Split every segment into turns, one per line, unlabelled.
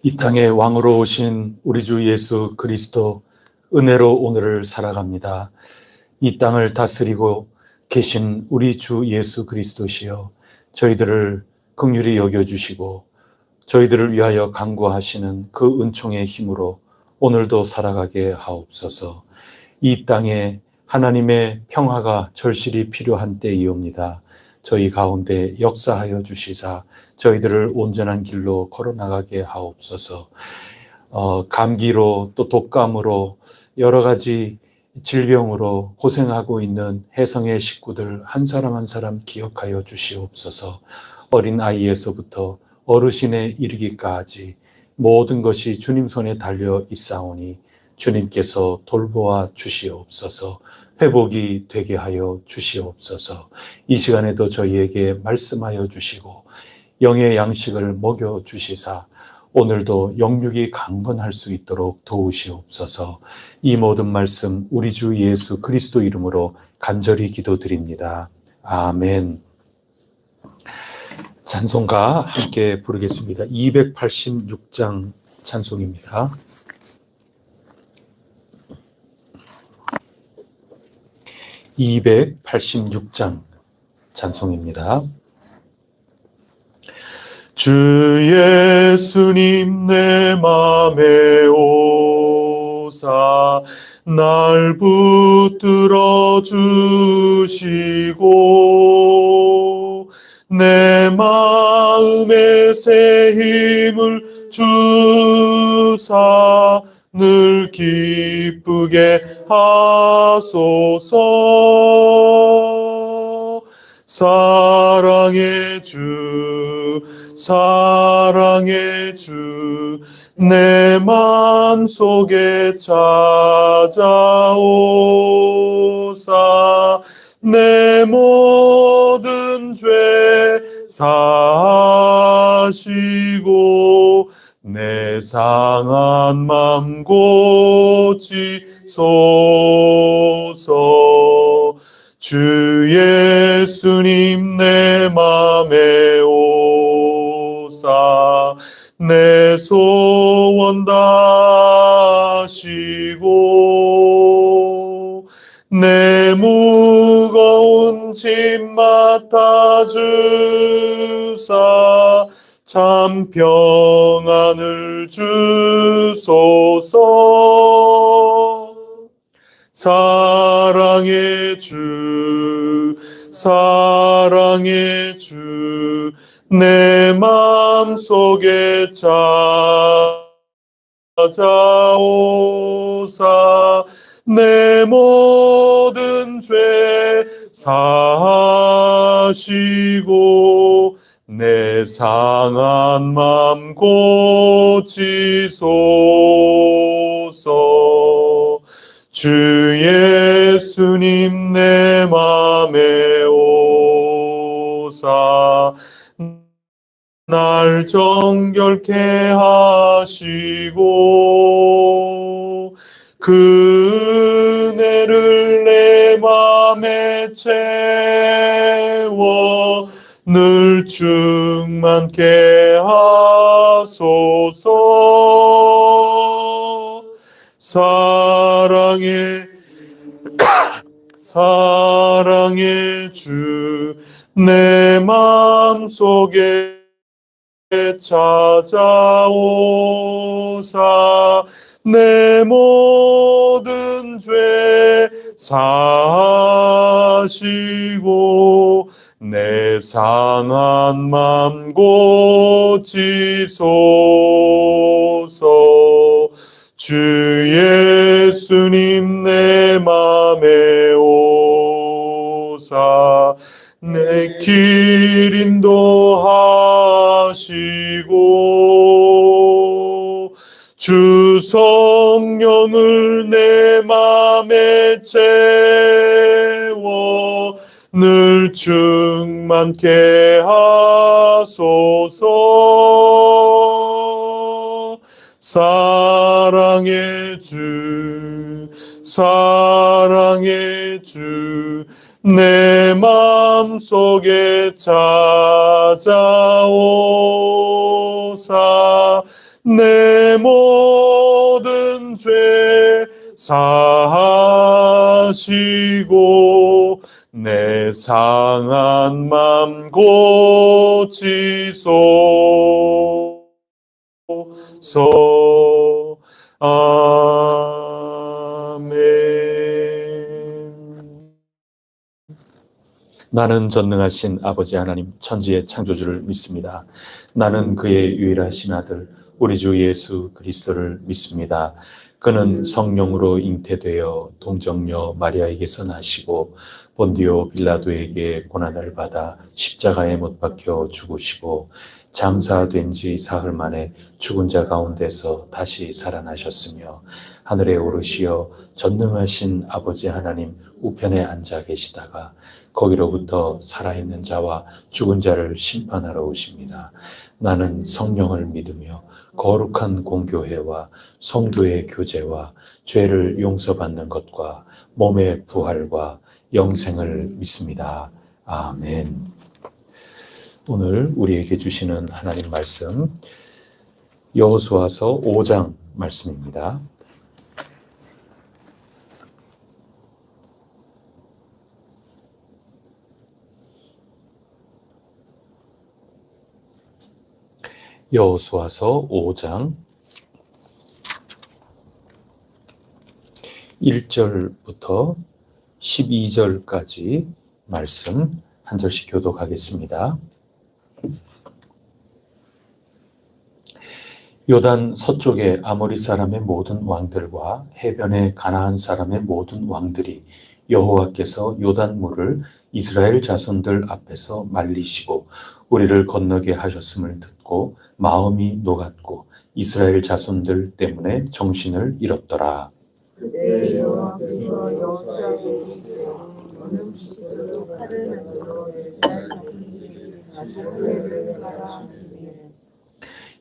이 땅에 왕으로 오신 우리 주 예수 그리스도 은혜로 오늘을 살아갑니다. 이 땅을 다스리고 계신 우리 주 예수 그리스도시여, 저희들을 긍휼히 여겨주시고 저희들을 위하여 간구하시는 그 은총의 힘으로 오늘도 살아가게 하옵소서. 이 땅에 하나님의 평화가 절실히 필요한 때이옵니다. 저희 가운데 역사하여 주시사 저희들을 온전한 길로 걸어나가게 하옵소서. 감기로 또 독감으로 여러 가지 질병으로 고생하고 있는 혜성의 식구들 한 사람 한 사람 기억하여 주시옵소서. 어린 아이에서부터 어르신에 이르기까지 모든 것이 주님 손에 달려 있사오니 주님께서 돌보아 주시옵소서. 회복이 되게 하여 주시옵소서. 이 시간에도 저희에게 말씀하여 주시고 영의 양식을 먹여 주시사 오늘도 영육이 강건할 수 있도록 도우시옵소서. 이 모든 말씀 우리 주 예수 그리스도 이름으로 간절히 기도드립니다. 아멘. 찬송가 함께 부르겠습니다. 286장 찬송입니다. 286장 찬송입니다. 주 예수님 내 맘에 오사 날 붙들어 주시고 내 마음에 새 힘을 주사 늘 기쁘게 하소서. 사랑의 주 사랑의 주 내 맘속에 찾아오사 내 모든 죄 사하시고 내 상한 맘 고치소서. 주 예수님 내 맘에 오사 내 소원 다하시고 내 무거운 짐 맡아주사 참 평안을 주소서. 사랑의 주 사랑의 주 내 맘속에 찾아오사 내 모든 죄 사하시고 내 상한 맘 고치소서. 주 예수님 내 맘에 오사 날 정결케 하시고 그 은혜를 내 맘에 채워 늘 충만케 하소서. 사랑의 주 내 맘속에 찾아오사 내 모든 죄 사하시고 내 상한 맘 고치소서. 주 예수님 내 맘에 오사 내 길 인도하시고 주 성령을 내 맘에 채워 늘 충만케 하소서. 사랑의 주 사랑의 주 내 맘속에 찾아오사 내 모든 죄 사하시고 내 상한 맘 고치소서. 아멘. 나는 전능하신 아버지 하나님 천지의 창조주를 믿습니다. 나는 그의 유일하신 아들 우리 주 예수 그리스도를 믿습니다. 그는 성령으로 잉태되어 동정녀 마리아에게서 나시고 본디오 빌라도에게 고난을 받아 십자가에 못 박혀 죽으시고 장사된 지 사흘 만에 죽은 자 가운데서 다시 살아나셨으며 하늘에 오르시어 전능하신 아버지 하나님 우편에 앉아 계시다가 거기로부터 살아있는 자와 죽은 자를 심판하러 오십니다. 나는 성령을 믿으며 거룩한 공교회와 성도의 교제와 죄를 용서받는 것과 몸의 부활과 영생을 믿습니다. 아멘. 오늘 우리에게 주시는 하나님 말씀 여호수아서 5장 말씀입니다. 여호수아서 5장 1절부터 12절까지 말씀 한 절씩 교독하겠습니다. 요단 서쪽의 아모리 사람의 모든 왕들과 해변의 가나안 사람의 모든 왕들이 여호와께서 요단물을 이스라엘 자손들 앞에서 말리시고 우리를 건너게 하셨음을 듣고 마음이 녹았고 이스라엘 자손들 때문에 정신을 잃었더라.
그때 여호와께서 여호수아에게 너는 부시로 칼을 만들어 이스라엘 자손들에게 다시 할례를 하라 하시니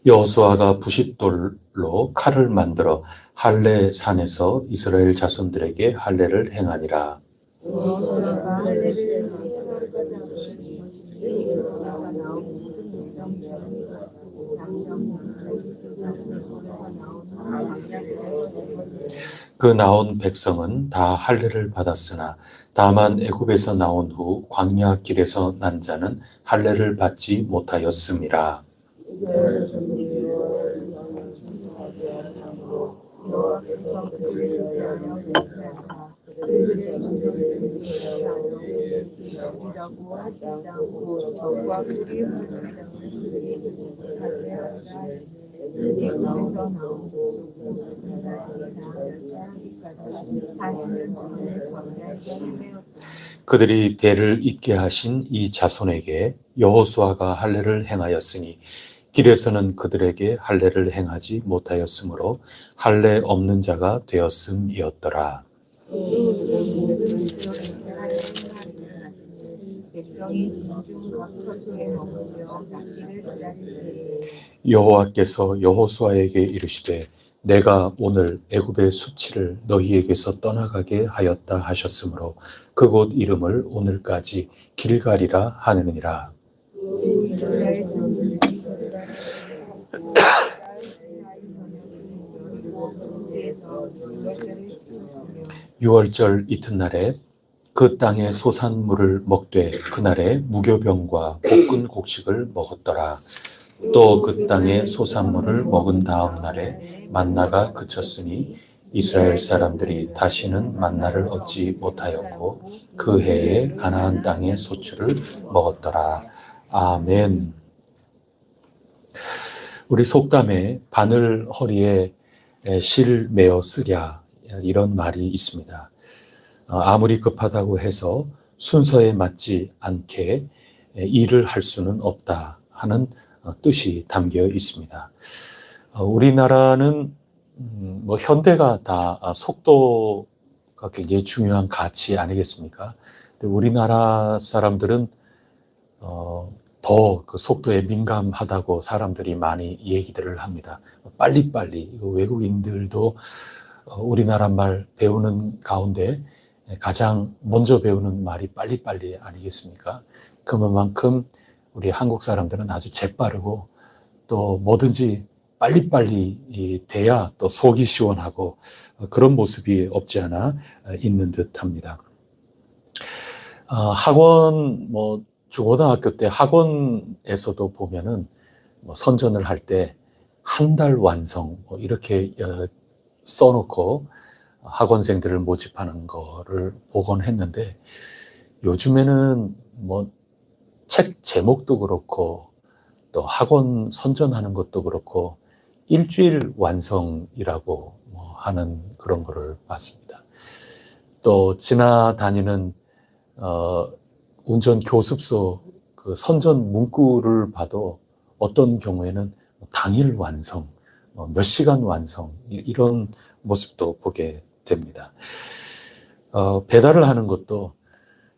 여호수아가 부싯돌로 칼을 만들어 할례 산에서 이스라엘 자손들에게 할례를 행하니라.
여호수아가 할례를 시행하려다 보니 에게서에서 나온 모든 백성 중 남자 자손에서 나온
그 나온 백성은 다 할례를 받았으나 다만 애굽에서 나온 후 광야 길에서 난 자는 할례를 받지 못하였음이라.
이스라엘 자손들이 여호와를 전하게 하므로 여호와께서 그들을 위하여 맹세하사 그들의 조상들을 제하여 죽이라고 하신다고 적과 꿀이 흐르는 땅을 그들이 듣지 못하게 하시라 하시니 애굽에서 나온 족속은 죽은 자들이 다 멸절하기까지 40년 동안 광야에서 헤매었다.
그들이 대를 잇게 하신 이 자손에게 여호수아가 할례를 행하였으니 길에서는 그들에게 할례를 행하지 못하였으므로 할례 없는 자가 되었음이었더라.
백성이 진중 각 처소에 머물며 낫기를 기다릴 때에
여호와께서 여호수아에게 이르시되 내가 오늘 애굽의 수치를 너희에게서 떠나가게 하였다 하셨으므로 그곳 이름을 오늘까지 길갈이라 하느니라.
이스라엘 자손들이
유월절 이튿날에 그 땅의 소산물을 먹되 그날에 무교병과 볶은 곡식을 먹었더라. 또 그 땅의 소산물을 먹은 다음 날에 만나가 그쳤으니 이스라엘 사람들이 다시는 만나를 얻지 못하였고 그 해에 가나안 땅의 소출을 먹었더라. 아멘. 우리 속담에 바늘 허리에 실 매어 쓰랴 이런 말이 있습니다. 아무리 급하다고 해서 순서에 맞지 않게 일을 할 수는 없다 하는 뜻이 담겨 있습니다. 우리나라는 현대가 다 속도가 굉장히 중요한 가치 아니겠습니까? 근데 우리나라 사람들은 더 그 속도에 민감하다고 사람들이 많이 얘기들을 합니다. 빨리빨리. 외국인들도 우리나라 말 배우는 가운데 가장 먼저 배우는 말이 빨리빨리 아니겠습니까? 그만큼 우리 한국 사람들은 아주 재빠르고 또 뭐든지 빨리빨리 돼야 또 속이 시원하고 그런 모습이 없지 않아 있는 듯합니다. 학원 중고등학교 때 학원에서도 보면은 선전을 할 때 한 달 완성 이렇게 써놓고 학원생들을 모집하는 거를 보곤 했는데 요즘에는 책 제목도 그렇고 또 학원 선전하는 것도 그렇고 일주일 완성이라고 하는 그런 거를 봤습니다. 또 지나다니는 운전 교습소 그 선전 문구를 봐도 어떤 경우에는 당일 완성, 몇 시간 완성 이런 모습도 보게 됩니다. 배달을 하는 것도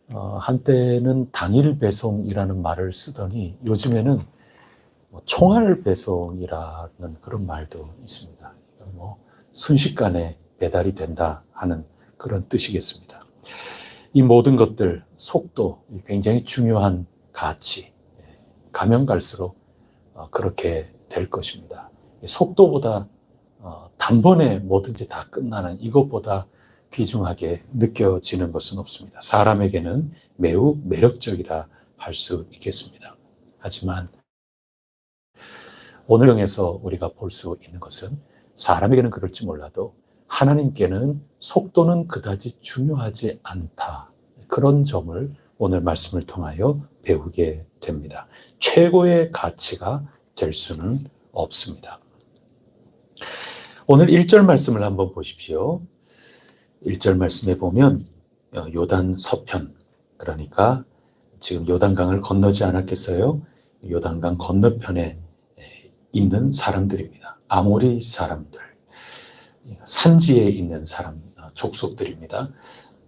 한때는 당일 배송이라는 말을 쓰더니 요즘에는 총알 배송이라는 그런 말도 있습니다. 순식간에 배달이 된다 하는 그런 뜻이겠습니다. 이 모든 것들, 속도 굉장히 중요한 가치, 가면 갈수록 그렇게 될 것입니다. 속도보다 단번에 뭐든지 다 끝나는 이것보다 귀중하게 느껴지는 것은 없습니다. 사람에게는 매우 매력적이라 할 수 있겠습니다. 하지만 오늘에서 우리가 볼 수 있는 것은 사람에게는 그럴지 몰라도 하나님께는 속도는 그다지 중요하지 않다. 그런 점을 오늘 말씀을 통하여 배우게 됩니다. 최고의 가치가 될 수는 없습니다. 오늘 1절 말씀을 한번 보십시오. 1절 말씀에 보면 요단 서편, 그러니까 지금 요단강을 건너지 않았겠어요? 요단강 건너편에 있는 사람들입니다. 아모리 사람들, 산지에 있는 사람, 족속들입니다.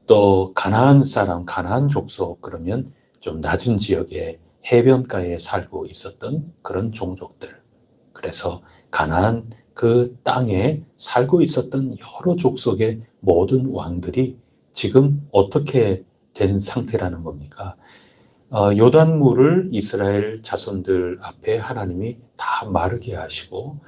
또 가나안 사람, 가나안 족속, 그러면 좀 낮은 지역에 해변가에 살고 있었던 그런 종족들. 그래서 가나안 그 땅에 살고 있었던 여러 족속의 모든 왕들이 지금 어떻게 된 상태라는 겁니까? 요단물을 이스라엘 자손들 앞에 하나님이 다 마르게 하시고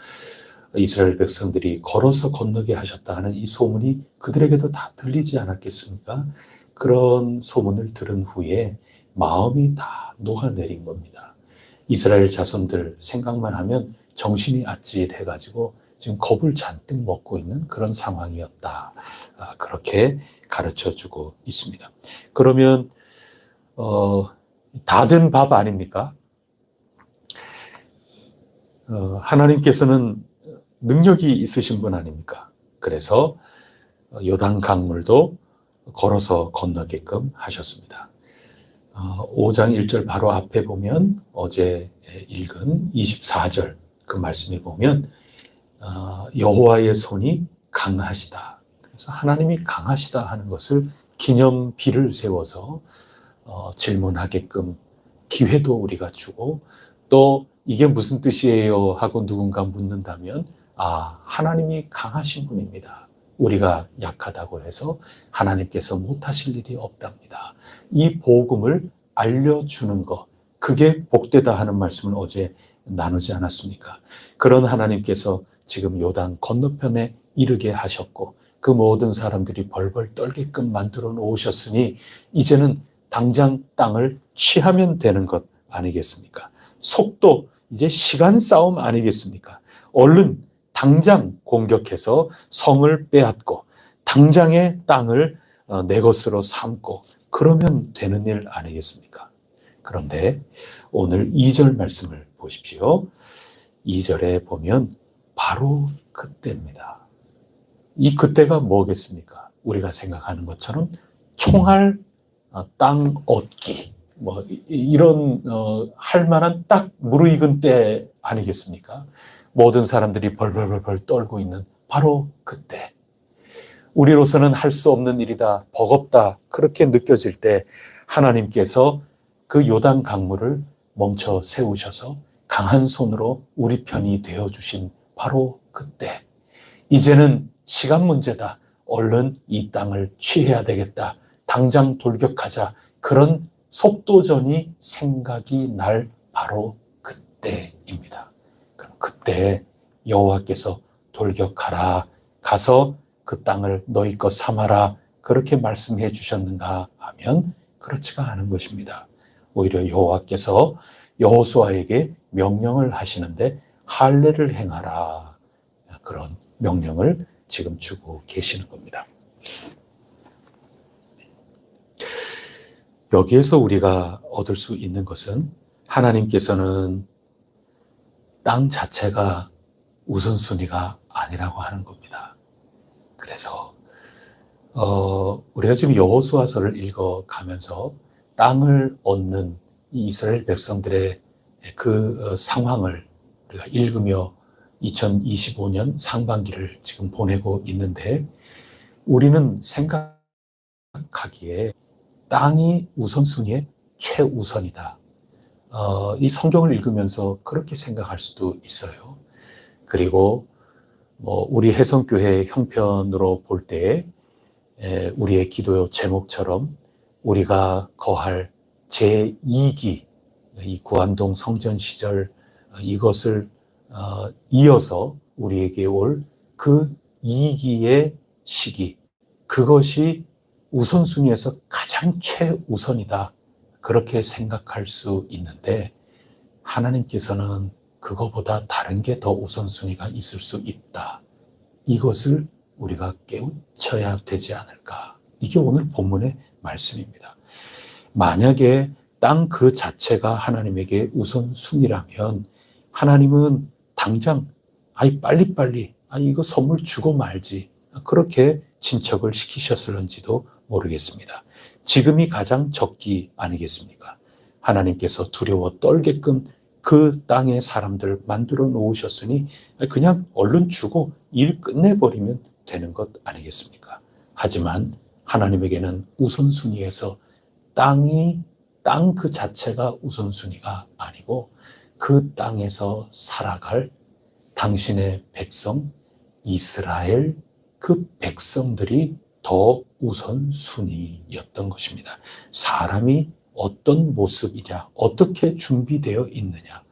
이스라엘 백성들이 걸어서 건너게 하셨다 하는 이 소문이 그들에게도 다 들리지 않았겠습니까? 그런 소문을 들은 후에 마음이 다 녹아내린 겁니다. 이스라엘 자손들 생각만 하면 정신이 아찔해가지고 지금 겁을 잔뜩 먹고 있는 그런 상황이었다. 그렇게 가르쳐주고 있습니다. 그러면 다 된 밥 아닙니까? 하나님께서는 능력이 있으신 분 아닙니까? 그래서 요단 강물도 걸어서 건너게끔 하셨습니다. 5장 1절 바로 앞에 보면 어제 읽은 24절 그 말씀에 보면 여호와의 손이 강하시다. 그래서 하나님이 강하시다 하는 것을 기념비를 세워서 질문하게끔 기회도 우리가 주고 또 이게 무슨 뜻이에요 하고 누군가 묻는다면 하나님이 강하신 분입니다. 우리가 약하다고 해서 하나님께서 못하실 일이 없답니다. 이 복음을 알려주는 것, 그게 복되다 하는 말씀을 어제 나누지 않았습니까? 그런 하나님께서 지금 요단 건너편에 이르게 하셨고 그 모든 사람들이 벌벌 떨게끔 만들어 놓으셨으니 이제는 당장 땅을 취하면 되는 것 아니겠습니까? 속도, 이제 시간 싸움 아니겠습니까? 얼른 당장 공격해서 성을 빼앗고 당장의 땅을 내 것으로 삼고 그러면 되는 일 아니겠습니까? 그런데 오늘 2절 말씀을 보십시오. 2절에 보면 바로 그때입니다. 이 그때가 뭐겠습니까? 우리가 생각하는 것처럼 총알, 땅 얻기, 이런 할 만한 딱 무르익은 때 아니겠습니까? 모든 사람들이 벌벌벌 떨고 있는 바로 그때. 우리로서는 할 수 없는 일이다, 버겁다, 그렇게 느껴질 때 하나님께서 그 요단 강물을 멈춰 세우셔서 강한 손으로 우리 편이 되어주신 바로 그때. 이제는 시간 문제다. 얼른 이 땅을 취해야 되겠다. 당장 돌격하자. 그런 속도전이 생각이 날 바로 그때입니다. 그럼 그때 여호와께서 돌격하라, 가서 그 땅을 너희 것 삼아라, 그렇게 말씀해 주셨는가 하면 그렇지가 않은 것입니다. 오히려 여호와께서 여호수아에게 명령을 하시는데 할례를 행하라, 그런 명령을 지금 주고 계시는 겁니다. 여기에서 우리가 얻을 수 있는 것은 하나님께서는 땅 자체가 우선순위가 아니라고 하는 겁니다. 그래서 우리가 지금 여호수아서를 읽어가면서 땅을 얻는 이 이스라엘 백성들의 그 상황을 우리가 읽으며 2025년 상반기를 지금 보내고 있는데, 우리는 생각하기에 땅이 우선순위의 최우선이다. 이 성경을 읽으면서 그렇게 생각할 수도 있어요. 그리고 우리 혜성교회 형편으로 볼 때 우리의 기도 제목처럼 우리가 거할 제2기, 이 구암동 성전 시절 이것을 이어서 우리에게 올 그 2기의 시기, 그것이 우선순위에서 가장 최우선이다, 그렇게 생각할 수 있는데, 하나님께서는 그거보다 다른 게 더 우선순위가 있을 수 있다, 이것을 우리가 깨우쳐야 되지 않을까. 이게 오늘 본문의 말씀입니다. 만약에 땅 그 자체가 하나님에게 우선순위라면 하나님은 당장 빨리빨리 이거 선물 주고 말지, 그렇게 진척을 시키셨을런지도 모르겠습니다. 지금이 가장 적기 아니겠습니까? 하나님께서 두려워 떨게끔 그 땅의 사람들 만들어 놓으셨으니 그냥 얼른 주고 일 끝내버리면 되는 것 아니겠습니까? 하지만 하나님에게는 우선순위에서 땅 그 자체가 우선순위가 아니고 그 땅에서 살아갈 당신의 백성 이스라엘, 그 백성들이 더 우선순위였던 것입니다. 사람이 어떤 모습이냐, 어떻게 준비되어 있느냐,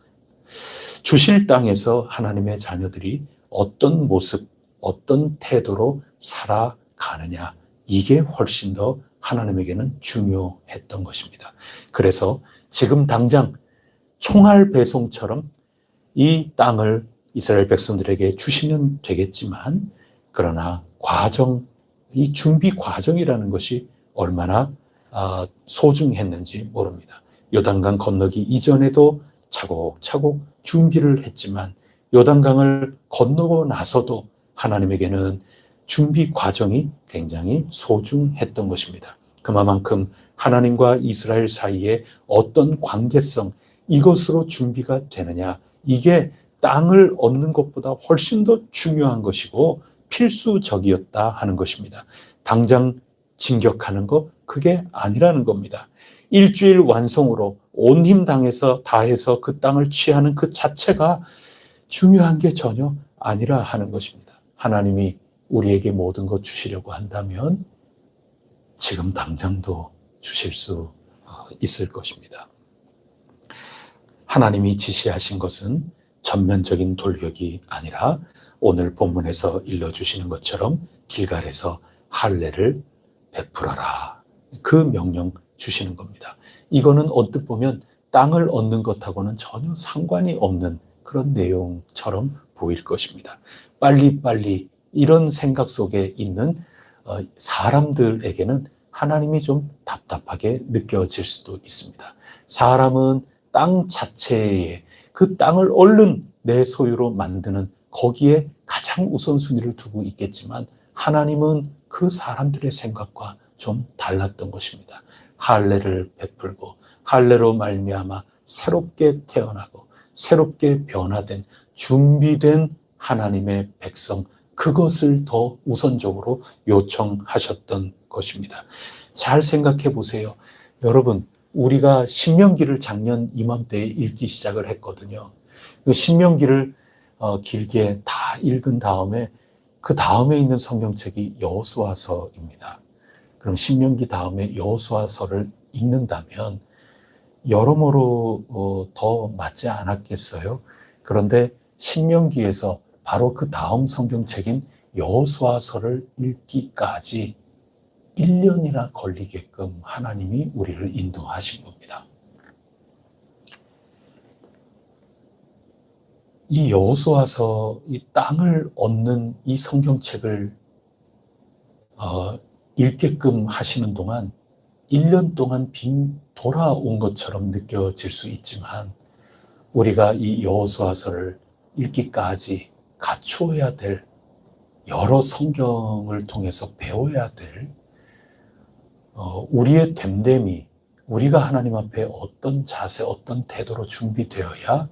주실 땅에서 하나님의 자녀들이 어떤 모습, 어떤 태도로 살아가느냐, 이게 훨씬 더 하나님에게는 중요했던 것입니다. 그래서 지금 당장 총알 배송처럼 이 땅을 이스라엘 백성들에게 주시면 되겠지만, 그러나 이 준비 과정이라는 것이 얼마나 소중했는지 모릅니다. 요단강 건너기 이전에도 차곡차곡 준비를 했지만, 요단강을 건너고 나서도 하나님에게는 준비 과정이 굉장히 소중했던 것입니다. 그만큼 하나님과 이스라엘 사이에 어떤 관계성, 이것으로 준비가 되느냐, 이게 땅을 얻는 것보다 훨씬 더 중요한 것이고 필수적이었다 하는 것입니다. 당장 진격하는 거, 그게 아니라는 겁니다. 일주일 완성으로 온 힘 다해서 그 땅을 취하는 그 자체가 중요한 게 전혀 아니라 하는 것입니다. 하나님이 우리에게 모든 것 주시려고 한다면 지금 당장도 주실 수 있을 것입니다. 하나님이 지시하신 것은 전면적인 돌격이 아니라 오늘 본문에서 일러주시는 것처럼 길갈에서 할례를 베풀어라, 그 명령 주시는 겁니다. 이거는 언뜻 보면 땅을 얻는 것하고는 전혀 상관이 없는 그런 내용처럼 보일 것입니다. 빨리빨리 이런 생각 속에 있는 사람들에게는 하나님이 좀 답답하게 느껴질 수도 있습니다. 사람은 땅 자체에 그 땅을 얼른 내 소유로 만드는 거기에 가장 우선순위를 두고 있겠지만, 하나님은 그 사람들의 생각과 좀 달랐던 것입니다. 할례를 베풀고 할례로 말미암아 새롭게 태어나고 새롭게 변화된 준비된 하나님의 백성, 그것을 더 우선적으로 요청하셨던 것입니다. 잘 생각해 보세요. 여러분, 우리가 신명기를 작년 이맘때에 읽기 시작을 했거든요. 그 신명기를 길게 다 읽은 다음에 그 다음에 있는 성경책이 여호수아서입니다. 그럼 신명기 다음에 여호수아서를 읽는다면 여러모로 더 맞지 않았겠어요? 그런데 신명기에서 바로 그 다음 성경책인 여호수아서를 읽기까지 1년이나 걸리게끔 하나님이 우리를 인도하신 겁니다. 이 여호수아서, 이 땅을 얻는 이 성경책을 읽게끔 하시는 동안 1년 동안 빈 돌아온 것처럼 느껴질 수 있지만, 우리가 이 여호수아서를 읽기까지 갖추어야 될, 여러 성경을 통해서 배워야 될 우리의 됨됨이, 우리가 하나님 앞에 어떤 자세, 어떤 태도로 준비되어야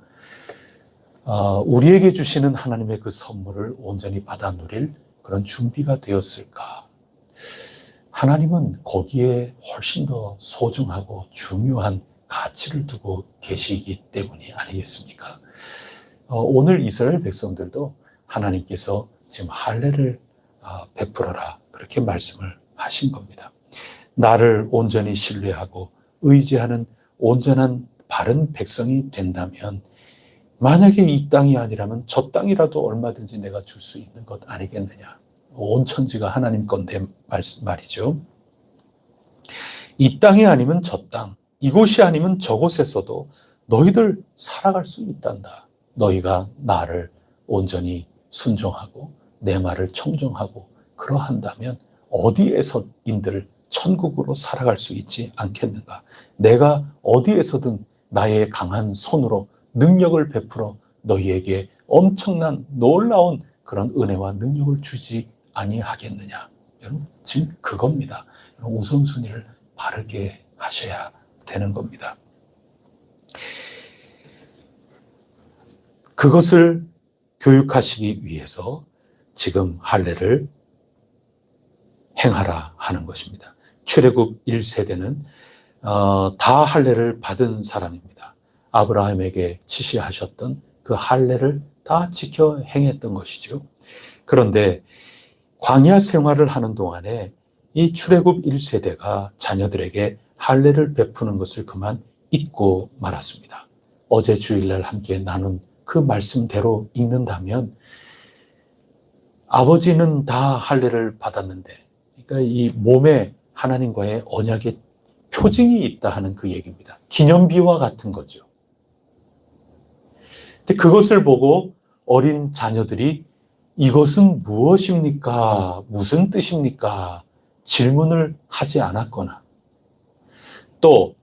우리에게 주시는 하나님의 그 선물을 온전히 받아 누릴 그런 준비가 되었을까? 하나님은 거기에 훨씬 더 소중하고 중요한 가치를 두고 계시기 때문이 아니겠습니까? 오늘 이스라엘 백성들도 하나님께서 지금 할례를 베풀어라, 그렇게 말씀을 하신 겁니다. 나를 온전히 신뢰하고 의지하는 온전한 바른 백성이 된다면, 만약에 이 땅이 아니라면 저 땅이라도 얼마든지 내가 줄 수 있는 것 아니겠느냐. 온 천지가 하나님 건데 말이죠. 이 땅이 아니면 저 땅, 이곳이 아니면 저곳에서도 너희들 살아갈 수 있단다. 너희가 나를 온전히 순종하고 내 말을 청종하고 그러한다면 어디에서인들 천국으로 살아갈 수 있지 않겠는가. 내가 어디에서든 나의 강한 손으로 능력을 베풀어 너희에게 엄청난 놀라운 그런 은혜와 능력을 주지 아니하겠느냐. 여러분, 지금 그겁니다. 우선순위를 바르게 하셔야 되는 겁니다. 그것을 교육하시기 위해서 지금 할례를 행하라 하는 것입니다. 출애굽 1세대는 다 할례를 받은 사람입니다. 아브라함에게 지시하셨던 그 할례를 다 지켜 행했던 것이죠. 그런데 광야 생활을 하는 동안에 이 출애굽 1세대가 자녀들에게 할례를 베푸는 것을 그만 잊고 말았습니다. 어제 주일날 함께 나눈 그 말씀대로 읽는다면, 아버지는 다 할례를 받았는데, 그러니까 이 몸에 하나님과의 언약의 표징이 있다 하는 그 얘기입니다. 기념비와 같은 거죠. 근데 그것을 보고 어린 자녀들이 이것은 무엇입니까? 무슨 뜻입니까? 질문을 하지 않았거나, 또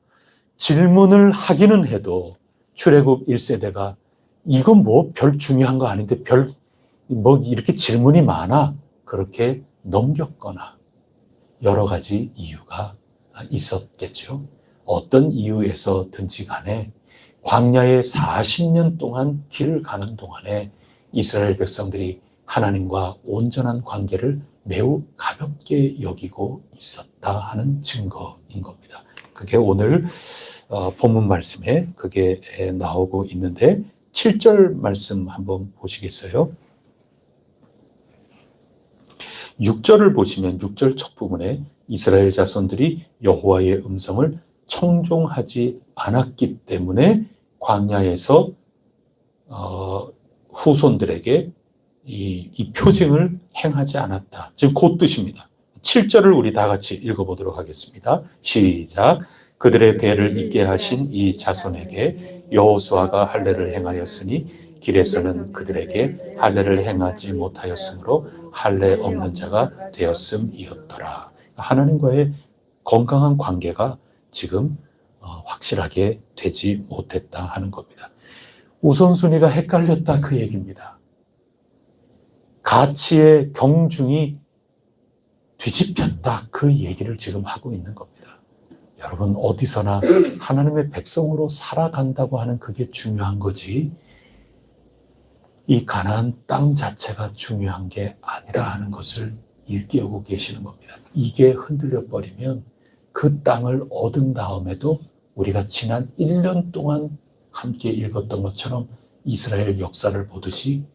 질문을 하기는 해도 출애굽 1세대가 이건 뭐 별 중요한 거 아닌데 뭐 이렇게 질문이 많아, 그렇게 넘겼거나 여러 가지 이유가 있었겠죠. 어떤 이유에서든지 간에 광야에 40년 동안 길을 가는 동안에 이스라엘 백성들이 하나님과 온전한 관계를 매우 가볍게 여기고 있었다 하는 증거인 겁니다. 그게 오늘 본문 말씀에 그게 나오고 있는데, 7절 말씀 한번 보시겠어요? 6절을 보시면 6절 첫 부분에 이스라엘 자손들이 여호와의 음성을 청종하지 않았기 때문에 광야에서 후손들에게 이 표징을 행하지 않았다. 지금 그 뜻입니다. 7절을 우리 다 같이 읽어보도록 하겠습니다. 시작. 그들의 대를 잇게 하신 이 자손에게 여호수아가 할례를 행하였으니 길에서는 그들에게 할례를 행하지 못하였으므로 할례 없는 자가 되었음이었더라. 하나님과의 건강한 관계가 지금 확실하게 되지 못했다 하는 겁니다. 우선순위가 헷갈렸다, 그 얘기입니다. 가치의 경중이 뒤집혔다, 그 얘기를 지금 하고 있는 겁니다. 여러분, 어디서나 하나님의 백성으로 살아간다고 하는 그게 중요한 거지, 이 가나안 땅 자체가 중요한 게 아니라 하는 것을 일깨우고 계시는 겁니다. 이게 흔들려 버리면 그 땅을 얻은 다음에도 우리가 지난 1년 동안 함께 읽었던 것처럼 이스라엘 역사를 보듯이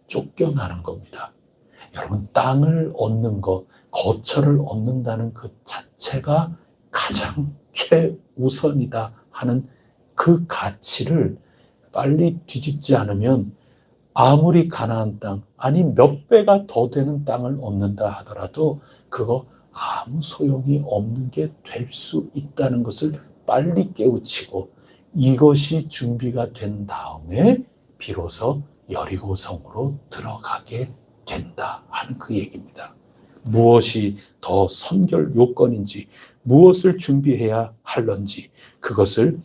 쫓겨나는 겁니다. 여러분, 땅을 얻는 것, 거처를 얻는다는 그 자체가 가장 최우선이다 하는 그 가치를 빨리 뒤집지 않으면 아무리 가나안 땅, 아니 몇 배가 더 되는 땅을 얻는다 하더라도 그거 아무 소용이 없는 게 될 수 있다는 것을 빨리 깨우치고 이것이 준비가 된 다음에 비로소 여리고성으로 들어가게 된다 하는 그 얘기입니다. 무엇이 더 선결 요건인지, 무엇을 준비해야 할런지 그것을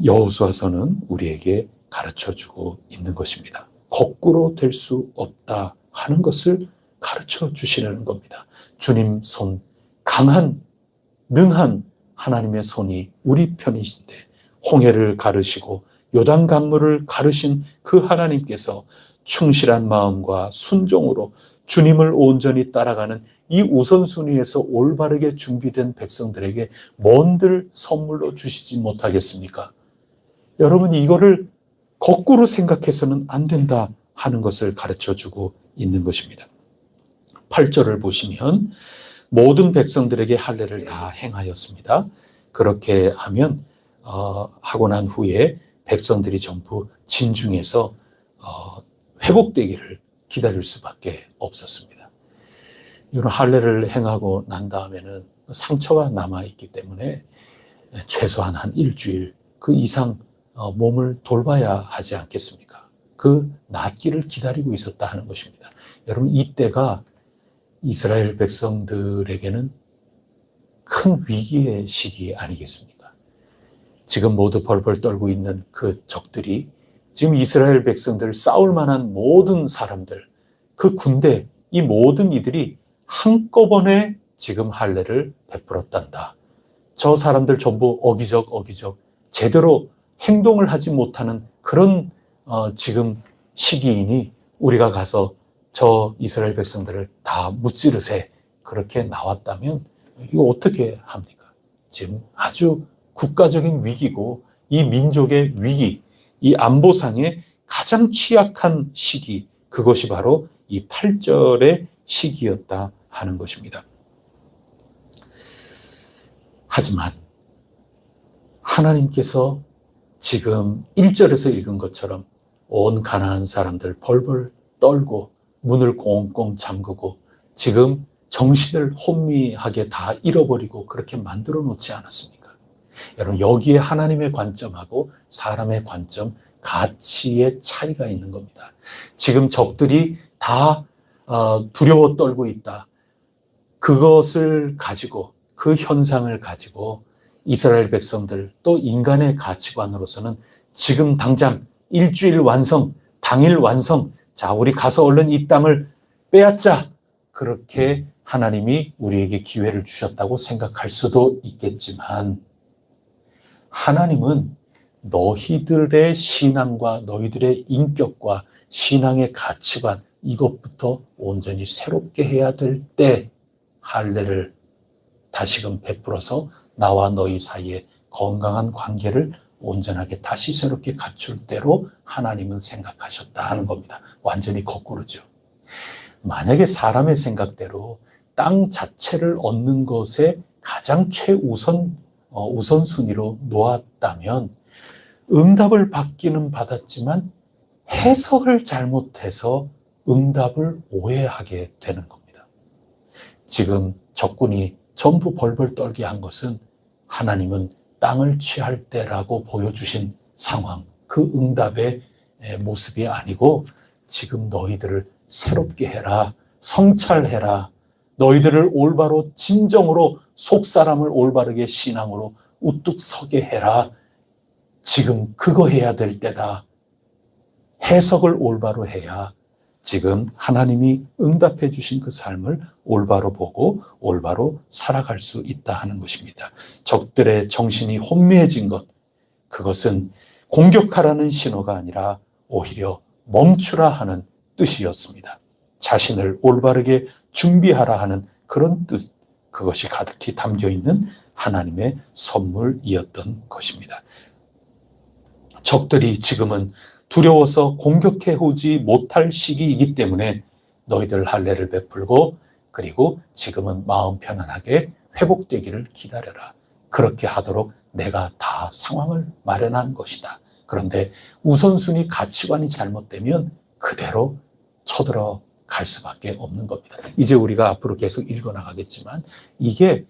여호수아서는 우리에게 가르쳐주고 있는 것입니다. 거꾸로 될 수 없다 하는 것을 가르쳐 주시려는 겁니다. 주님 손, 강한, 능한 하나님의 손이 우리 편이신데 홍해를 가르시고 요단 강물을 가르신 그 하나님께서 충실한 마음과 순종으로 주님을 온전히 따라가는 이 우선순위에서 올바르게 준비된 백성들에게 뭔들 선물로 주시지 못하겠습니까? 여러분, 이거를 거꾸로 생각해서는 안 된다 하는 것을 가르쳐주고 있는 것입니다. 8절을 보시면 모든 백성들에게 할례를 다 행하였습니다. 그렇게 하면 하고 난 후에 백성들이 전부 진중해서 회복되기를 기다릴 수밖에 없었습니다. 이런 할례를 행하고 난 다음에는 상처가 남아있기 때문에 최소한 한 일주일 그 이상 몸을 돌봐야 하지 않겠습니까? 그 낫기를 기다리고 있었다 하는 것입니다. 여러분, 이때가 이스라엘 백성들에게는 큰 위기의 시기 아니겠습니까? 지금 모두 벌벌 떨고 있는 그 적들이 지금 이스라엘 백성들 싸울 만한 모든 사람들, 그 군대, 이 모든 이들이 한꺼번에 지금 할례를 베풀었단다. 저 사람들 전부 어기적 제대로 행동을 하지 못하는 그런 지금 시기이니 우리가 가서 저 이스라엘 백성들을 다 무찌르세 그렇게 나왔다면 이거 어떻게 합니까? 지금 아주 국가적인 위기고 이 민족의 위기, 이 안보상의 가장 취약한 시기, 그것이 바로 이 8절의 시기였다 하는 것입니다. 하지만 하나님께서 지금 1절에서 읽은 것처럼 온 가나안 사람들 벌벌 떨고 문을 꽁꽁 잠그고 지금 정신을 혼미하게 다 잃어버리고 그렇게 만들어 놓지 않았습니까? 여러분, 여기에 하나님의 관점하고 사람의 관점, 가치의 차이가 있는 겁니다. 지금 적들이 다 두려워 떨고 있다. 그것을 가지고, 그 현상을 가지고 이스라엘 백성들 또 인간의 가치관으로서는 지금 당장 일주일 완성, 당일 완성, 자, 우리 가서 얼른 이 땅을 빼앗자. 그렇게 하나님이 우리에게 기회를 주셨다고 생각할 수도 있겠지만 하나님은 너희들의 신앙과 너희들의 인격과 신앙의 가치관 이것부터 온전히 새롭게 해야 될 때 할례를 다시금 베풀어서 나와 너희 사이에 건강한 관계를 온전하게 다시 새롭게 갖출 때로 하나님은 생각하셨다 하는 겁니다. 완전히 거꾸로죠. 만약에 사람의 생각대로 땅 자체를 얻는 것에 가장 우선순위로 놓았다면 응답을 받기는 받았지만 해석을 잘못해서 응답을 오해하게 되는 겁니다. 지금 적군이 전부 벌벌 떨게 한 것은 하나님은 땅을 취할 때라고 보여주신 상황, 그 응답의 모습이 아니고 지금 너희들을 새롭게 해라, 성찰해라, 너희들을 올바로 진정으로 속사람을 올바르게 신앙으로 우뚝 서게 해라. 지금 그거 해야 될 때다. 해석을 올바로 해야 지금 하나님이 응답해 주신 그 삶을 올바로 보고 올바로 살아갈 수 있다 하는 것입니다. 적들의 정신이 혼미해진 것, 그것은 공격하라는 신호가 아니라 오히려 멈추라 하는 뜻이었습니다. 자신을 올바르게 준비하라 하는 그런 뜻, 그것이 가득히 담겨 있는 하나님의 선물이었던 것입니다. 적들이 지금은 두려워서 공격해 오지 못할 시기이기 때문에 너희들 할례를 베풀고 그리고 지금은 마음 편안하게 회복되기를 기다려라. 그렇게 하도록 내가 다 상황을 마련한 것이다. 그런데 우선순위 가치관이 잘못되면 그대로 쳐들어 갈 수밖에 없는 겁니다. 이제 우리가 앞으로 계속 읽어나가겠지만 이게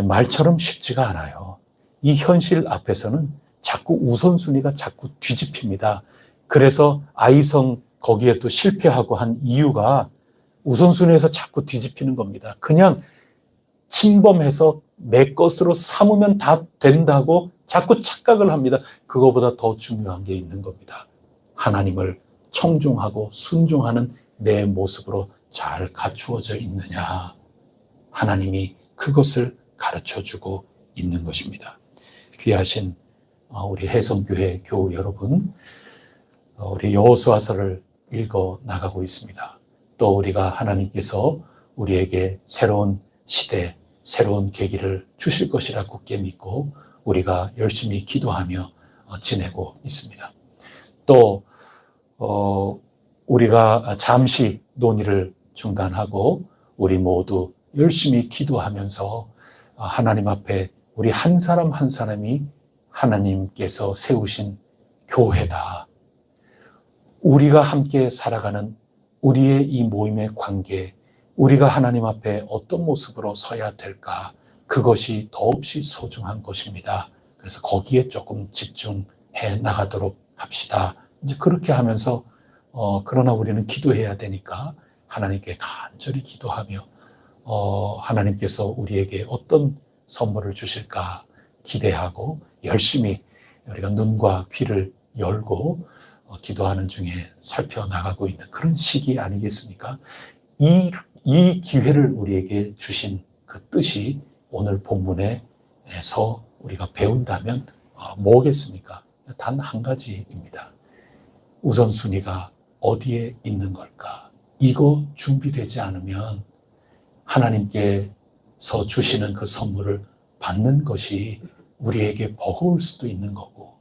말처럼 쉽지가 않아요. 이 현실 앞에서는 자꾸 우선순위가 자꾸 뒤집힙니다. 그래서 아이성 거기에 또 실패하고 한 이유가 우선순위에서 자꾸 뒤집히는 겁니다. 그냥 침범해서 내 것으로 삼으면 다 된다고 자꾸 착각을 합니다. 그거보다 더 중요한 게 있는 겁니다. 하나님을 청종하고 순종하는 내 모습으로 잘 갖추어져 있느냐. 하나님이 그것을 가르쳐주고 있는 것입니다. 귀하신 우리 해성교회 교우 여러분, 우리 여호수아서를 읽어 나가고 있습니다. 또 우리가 하나님께서 우리에게 새로운 시대, 새로운 계기를 주실 것이라 굳게 믿고 우리가 열심히 기도하며 지내고 있습니다. 또 우리가 잠시 논의를 중단하고 우리 모두 열심히 기도하면서 하나님 앞에 우리 한 사람 한 사람이 하나님께서 세우신 교회다. 우리가 함께 살아가는 우리의 이 모임의 관계, 우리가 하나님 앞에 어떤 모습으로 서야 될까? 그것이 더없이 소중한 것입니다. 그래서 거기에 조금 집중해 나가도록 합시다. 이제 그렇게 하면서 그러나 우리는 기도해야 되니까 하나님께 간절히 기도하며 하나님께서 우리에게 어떤 선물을 주실까 기대하고 열심히 우리가 눈과 귀를 열고 기도하는 중에 살펴나가고 있는 그런 시기 아니겠습니까? 이 기회를 우리에게 주신 그 뜻이 오늘 본문에서 우리가 배운다면 뭐겠습니까? 단 한 가지입니다. 우선순위가 어디에 있는 걸까? 이거 준비되지 않으면 하나님께서 주시는 그 선물을 받는 것이 우리에게 버거울 수도 있는 거고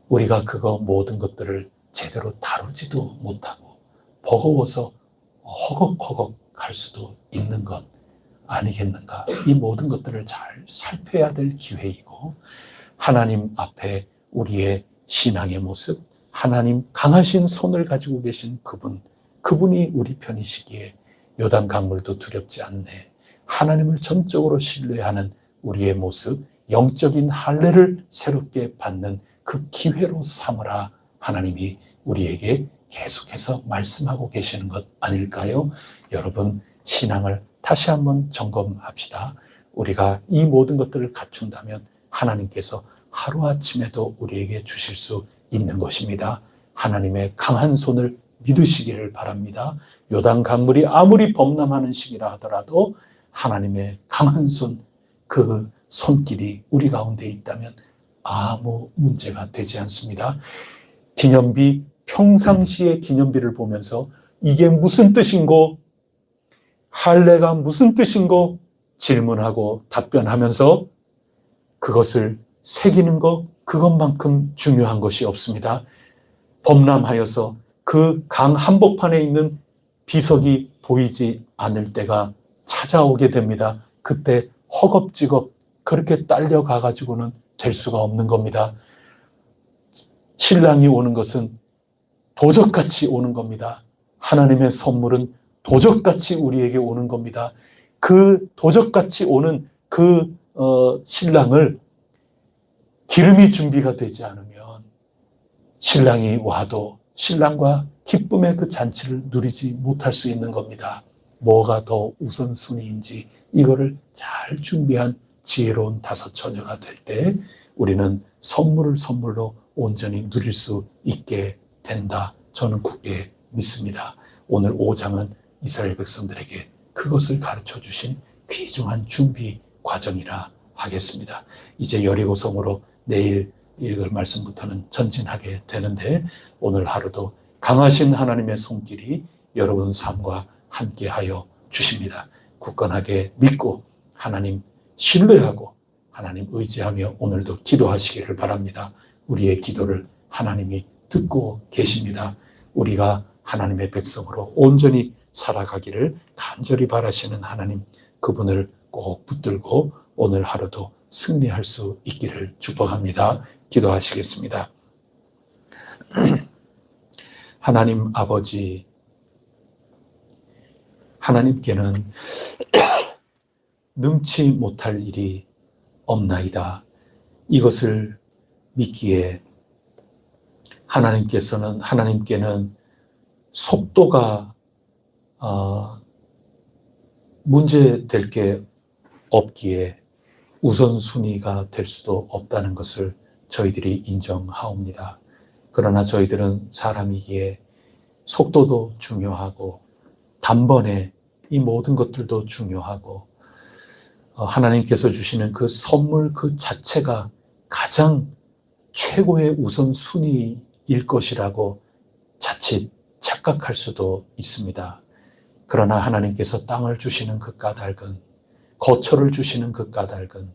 우리가 그거 모든 것들을 제대로 다루지도 못하고 버거워서 허걱허걱 할 수도 있는 것 아니겠는가. 이 모든 것들을 잘 살펴야 될 기회이고 하나님 앞에 우리의 신앙의 모습, 하나님 강하신 손을 가지고 계신 그분이 우리 편이시기에 요단 강물도 두렵지 않네. 하나님을 전적으로 신뢰하는 우리의 모습, 영적인 할례를 새롭게 받는 그 기회로 삼으라 하나님이 우리에게 계속해서 말씀하고 계시는 것 아닐까요? 여러분, 신앙을 다시 한번 점검합시다. 우리가 이 모든 것들을 갖춘다면 하나님께서 하루아침에도 우리에게 주실 수 있는 것입니다. 하나님의 강한 손을 믿으시기를 바랍니다. 요단 강물이 아무리 범람하는 시기라 하더라도 하나님의 강한 손, 그 손길이 우리 가운데 있다면 아무 문제가 되지 않습니다. 기념비, 평상시의 기념비를 보면서 이게 무슨 뜻인고, 할례가 무슨 뜻인고 질문하고 답변하면서 그것을 새기는 것, 그것만큼 중요한 것이 없습니다. 범람하여서 그 강 한복판에 있는 비석이 보이지 않을 때가 찾아오게 됩니다. 그때 허겁지겁 그렇게 딸려가가지고는 될 수가 없는 겁니다. 신랑이 오는 것은 도적같이 오는 겁니다. 하나님의 선물은 도적같이 우리에게 오는 겁니다. 그 도적같이 오는 그 신랑을 기름이 준비가 되지 않으면 신랑이 와도 신랑과 기쁨의 그 잔치를 누리지 못할 수 있는 겁니다. 뭐가 더 우선순위인지 이거를 잘 준비한 지혜로운 다섯 처녀가 될 때 우리는 선물을 선물로 온전히 누릴 수 있게 된다. 저는 굳게 믿습니다. 오늘 5장은 이스라엘 백성들에게 그것을 가르쳐 주신 귀중한 준비 과정이라 하겠습니다. 이제 여리고성으로 내일 읽을 말씀부터는 전진하게 되는데 오늘 하루도 강하신 하나님의 손길이 여러분 삶과 함께하여 주십니다. 굳건하게 믿고 하나님 신뢰하고 하나님 의지하며 오늘도 기도하시기를 바랍니다. 우리의 기도를 하나님이 듣고 계십니다. 우리가 하나님의 백성으로 온전히 살아가기를 간절히 바라시는 하나님, 그분을 꼭 붙들고 오늘 하루도 승리할 수 있기를 축복합니다. 기도하시겠습니다. 하나님 아버지, 하나님께는 능치 못할 일이 없나이다. 이것을 믿기에 하나님께는 속도가 문제될 게 없기에 우선순위가 될 수도 없다는 것을 저희들이 인정하옵니다. 그러나 저희들은 사람이기에 속도도 중요하고 단번에 이 모든 것들도 중요하고 하나님께서 주시는 그 선물 그 자체가 가장 최고의 우선순위일 것이라고 자칫 착각할 수도 있습니다. 그러나 하나님께서 땅을 주시는 그 까닭은, 거처를 주시는 그 까닭은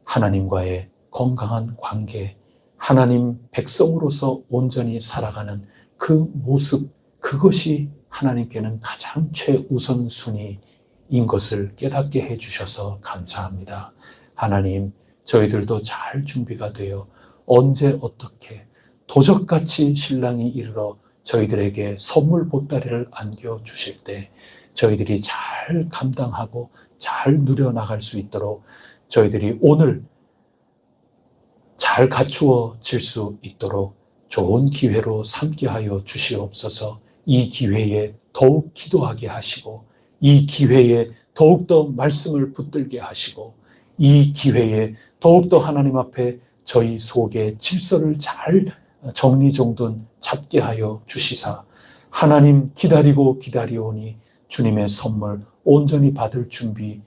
하나님과의 건강한 관계, 하나님 백성으로서 온전히 살아가는 그 모습, 그것이 하나님께는 가장 최우선순위인 것을 깨닫게 해주셔서 감사합니다. 하나님, 저희들도 잘 준비가 되어 언제 어떻게 도적같이 신랑이 이르러 저희들에게 선물 보따리를 안겨주실 때 저희들이 잘 감당하고 잘 누려나갈 수 있도록 저희들이 오늘 잘 갖추어질 수 있도록 좋은 기회로 삼게 하여 주시옵소서. 이 기회에 더욱 기도하게 하시고 이 기회에 더욱더 말씀을 붙들게 하시고 이 기회에 더욱더 하나님 앞에 저희 속에 질서를 잘 정리정돈 잡게 하여 주시사 하나님 기다리고 기다리오니 주님의 선물 온전히 받을 준비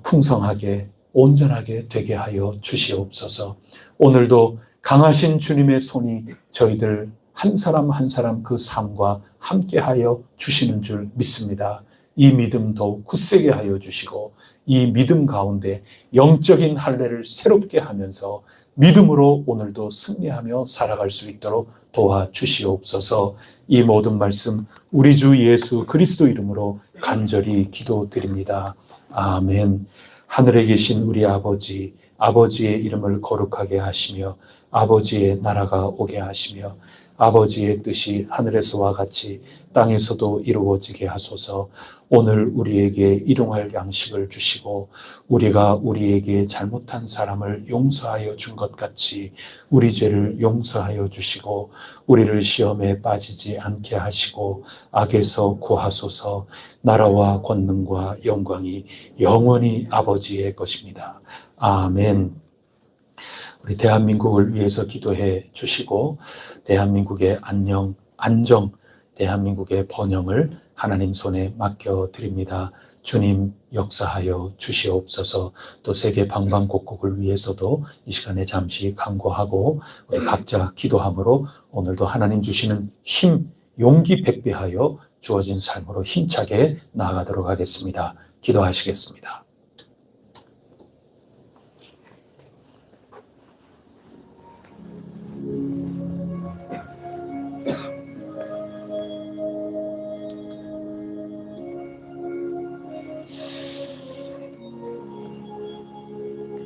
풍성하게 온전하게 되게 하여 주시옵소서. 오늘도 강하신 주님의 손이 저희들 한 사람 한 사람 그 삶과 함께 하여 주시는 줄 믿습니다. 이 믿음 더욱 굳세게 하여 주시고 이 믿음 가운데 영적인 할례를 새롭게 하면서 믿음으로 오늘도 승리하며 살아갈 수 있도록 도와주시옵소서. 이 모든 말씀 우리 주 예수 그리스도 이름으로 간절히 기도드립니다. 아멘. 하늘에 계신 우리 아버지, 아버지의 이름을 거룩하게 하시며 아버지의 나라가 오게 하시며 아버지의 뜻이 하늘에서와 같이 땅에서도 이루어지게 하소서. 오늘 우리에게 일용할 양식을 주시고 우리가 우리에게 잘못한 사람을 용서하여 준 것 같이 우리 죄를 용서하여 주시고 우리를 시험에 빠지지 않게 하시고 악에서 구하소서. 나라와 권능과 영광이 영원히 아버지의 것입니다. 아멘. 우리 대한민국을 위해서 기도해 주시고 대한민국의 안정, 대한민국의 번영을 하나님 손에 맡겨드립니다. 주님 역사하여 주시옵소서. 또 세계 방방곡곡을 위해서도 이 시간에 잠시 간구하고 우리 각자 기도함으로 오늘도 하나님 주시는 힘, 용기 백배하여 주어진 삶으로 힘차게 나아가도록 하겠습니다. 기도하시겠습니다.